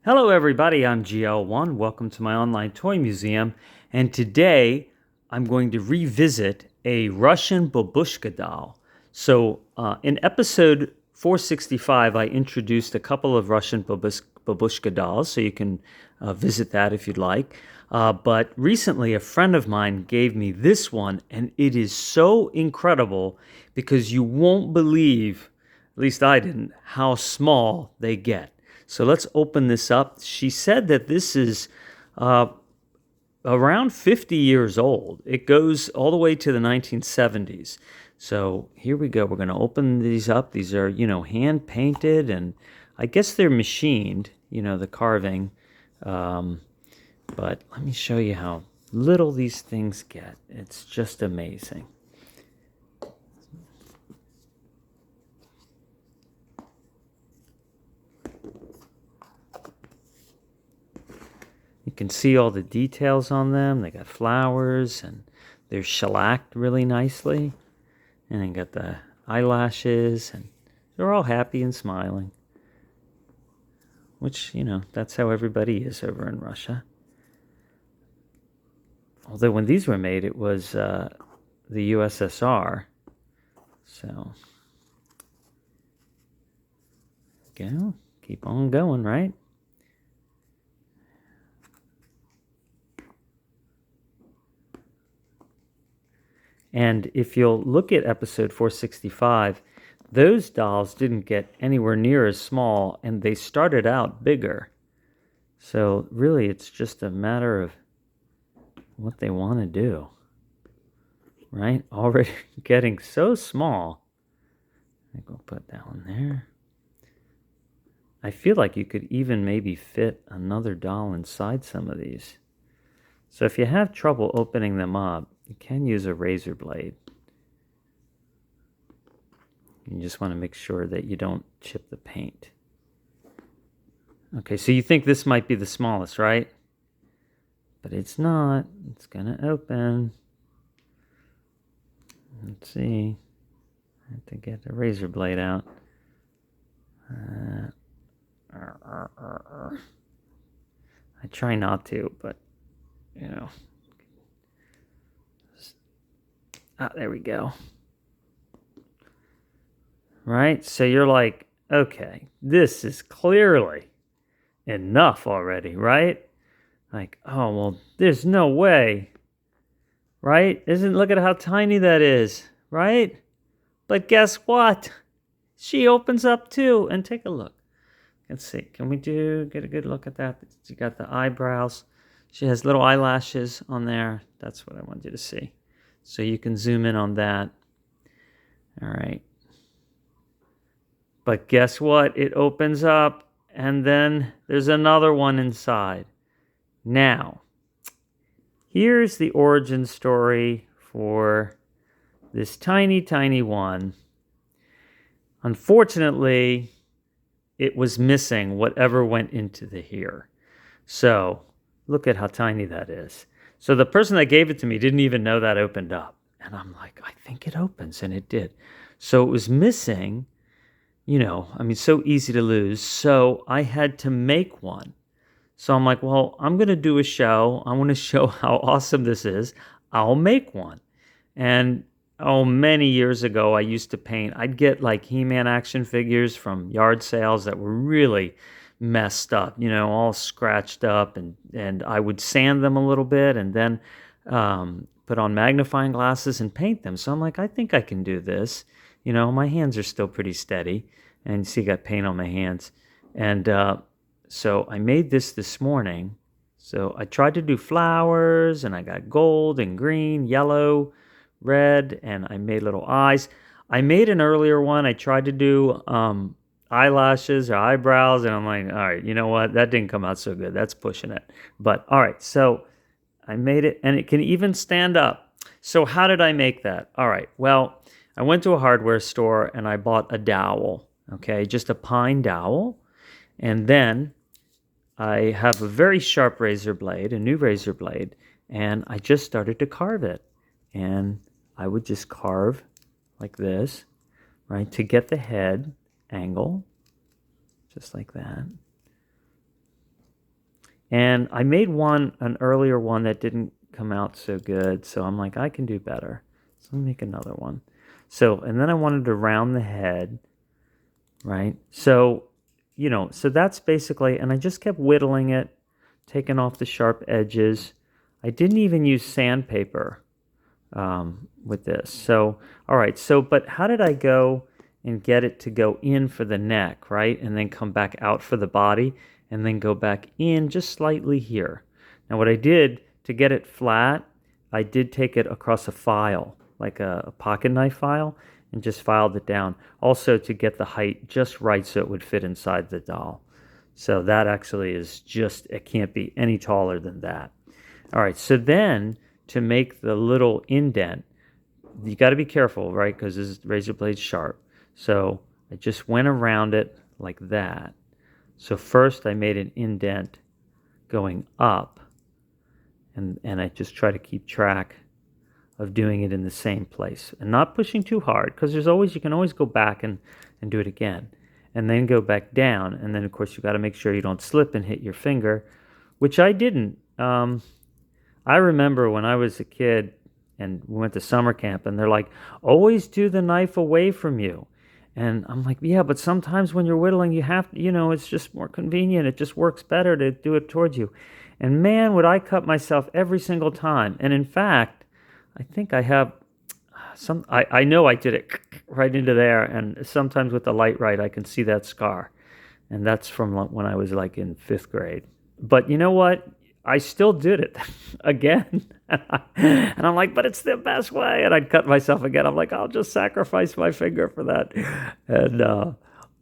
Hello everybody, I'm GL1. Welcome to my online toy museum. And today I'm going to revisit a Russian Babushka doll. So in episode 465, I introduced a couple of Russian Babushka dolls, so you can visit that if you'd like. But recently a friend of mine gave me this one, and it is so incredible because you won't believe, at least I didn't, how small they get. So let's open this up. She said that this is around 50 years old. It goes all the way to the 1970s. So here we go. We're going to open these up. These are, hand painted, and I guess they're machined, the carving. But let me show you how little these things get. It's just amazing. You can see all the details on them. They got flowers, and they're shellacked really nicely. And then got the eyelashes, and they're all happy and smiling. Which, that's how everybody is over in Russia. Although when these were made, it was the USSR. So, go. Keep on going, right? And if you'll look at episode 465, those dolls didn't get anywhere near as small, and they started out bigger. So really, it's just a matter of what they want to do, right? Already getting so small. I think we'll put that one there. I feel like you could even maybe fit another doll inside some of these. So if you have trouble opening them up, you can use a razor blade. You just want to make sure that you don't chip the paint. Okay, so you think this might be the smallest, right? But it's not. It's going to open. Let's see. I have to get the razor blade out. I try not to, but, there we go. Right? So you're like, okay, this is clearly enough already, right? Like, oh, well, there's no way, right? Look at how tiny that is, right? But guess what? She opens up too, and take a look. Let's see, can we get a good look at that? She got the eyebrows. She has little eyelashes on there. That's what I want you to see. So you can zoom in on that. All right. But guess what? It opens up, and then there's another one inside. Now, here's the origin story for this tiny, tiny one. Unfortunately, it was missing whatever went into the here. So look at how tiny that is. So the person that gave it to me didn't even know that opened up. And I'm like, I think it opens, and it did. So it was missing, so easy to lose. So I had to make one. So I'm like, well, I'm going to do a show. I want to show how awesome this is. I'll make one. And many years ago, I used to paint. I'd get like He-Man action figures from yard sales that were really messed up, all scratched up, and I would sand them a little bit and then put on magnifying glasses and paint them. So I'm like, I think I can do this. My hands are still pretty steady, and you see I got paint on my hands. And so I made this morning. So I tried to do flowers, and I got gold and green, yellow, red, and I made little eyes. I made an earlier one. I tried to do eyelashes or eyebrows, and I'm like, all right, you know what? That didn't come out so good. That's pushing it. But all right, so I made it, and it can even stand up. So how did I make that? All right, well, I went to a hardware store, and I bought a dowel, okay, just a pine dowel. And then I have a very sharp razor blade, a new razor blade, and I just started to carve it. And I would just carve like this, right, to get the head angle, just like that. And I made an earlier one that didn't come out so good. So I'm like, I can do better. So let me make another one. So, and then I wanted to round the head, right? So, so that's basically, and I just kept whittling it, taking off the sharp edges. I didn't even use sandpaper with this. So, all right. So, but how did I go and get it to go in for the neck, right? And then come back out for the body and then go back in just slightly here. Now, what I did to get it flat, I did take it across a file, like a pocket knife file, and just filed it down. Also to get the height just right so it would fit inside the doll. So that actually is just, it can't be any taller than that. All right, so then to make the little indent, you got to be careful, right? Because this razor blade's sharp. So I just went around it like that. So first I made an indent going up, and I just try to keep track of doing it in the same place and not pushing too hard, because you can always go back and do it again and then go back down. And then of course you got to make sure you don't slip and hit your finger, which I didn't. I remember when I was a kid and we went to summer camp and they're like, always do the knife away from you. And I'm like, yeah, but sometimes when you're whittling, you have, it's just more convenient. It just works better to do it towards you. And man, would I cut myself every single time. And in fact, I think I have I know I did it right into there. And sometimes with the light right, I can see that scar. And that's from when I was like in 5th grade. But you know what? I still did it again. And I'm like, but it's the best way. And I'd cut myself again. I'm like, I'll just sacrifice my finger for that. And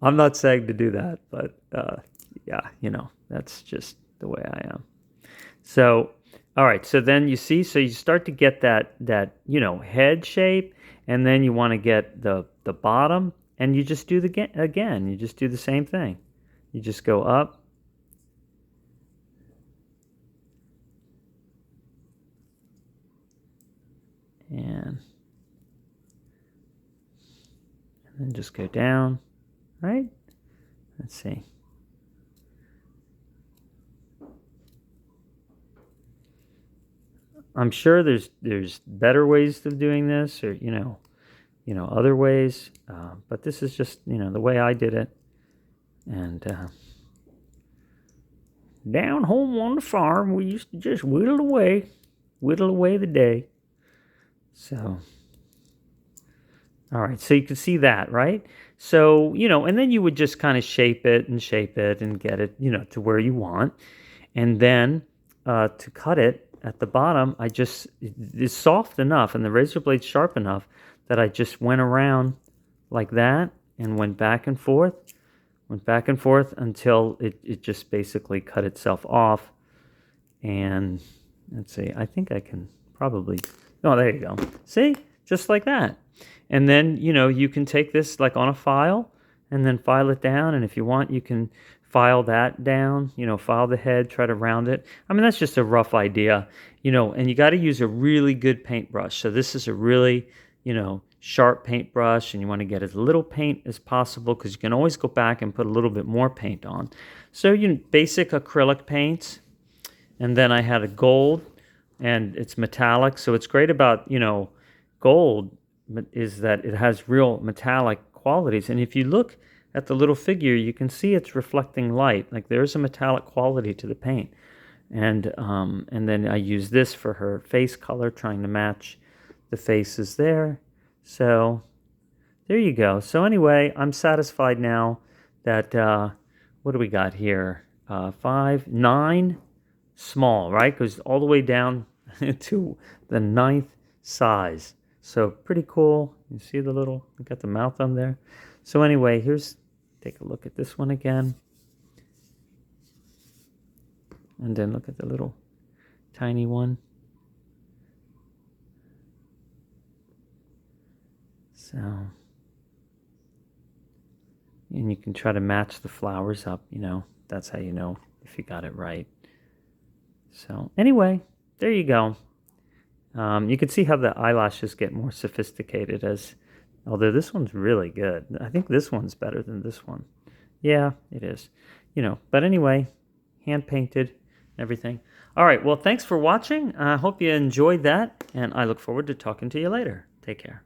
I'm not saying to do that, but yeah, that's just the way I am. So, all right. So then you see, so you start to get that head shape, and then you want to get the bottom, and you just do again. You just do the same thing. You just go up. And then just go down, right? Let's see. I'm sure there's better ways of doing this, or other ways, but this is just the way I did it. And down home on the farm, we used to just whittle away the day. So, all right, so you can see that, right? So, and then you would just kind of shape it and get it, to where you want. And then to cut it at the bottom, it's soft enough and the razor blade's sharp enough that I just went around like that and went back and forth until it just basically cut itself off. And let's see, I think I can probably... Oh, there you go. See? Just like that. And then, you can take this like on a file and then file it down. And if you want, you can file that down, file the head, try to round it. I mean, that's just a rough idea, and you got to use a really good paintbrush. So this is a really, sharp paintbrush, and you want to get as little paint as possible because you can always go back and put a little bit more paint on. So, basic acrylic paints. And then I had a gold. And it's metallic, so it's great about, gold is that it has real metallic qualities. And if you look at the little figure, you can see it's reflecting light. Like there's a metallic quality to the paint. And then I use this for her face color, trying to match the faces there. So there you go. So anyway, I'm satisfied now that, what do we got here? 5, 9... small, right? Goes all the way down to the 9th size. So pretty cool. You see the little, you got the mouth on there. So anyway, take a look at this one again. And then look at the little tiny one. So, and you can try to match the flowers up, that's how you know if you got it right. So anyway, there you go. You can see how the eyelashes get more sophisticated although this one's really good. I think this one's better than this one. Yeah, it is. But anyway, hand painted, everything. All right. Well, thanks for watching. I hope you enjoyed that, and I look forward to talking to you later. Take care.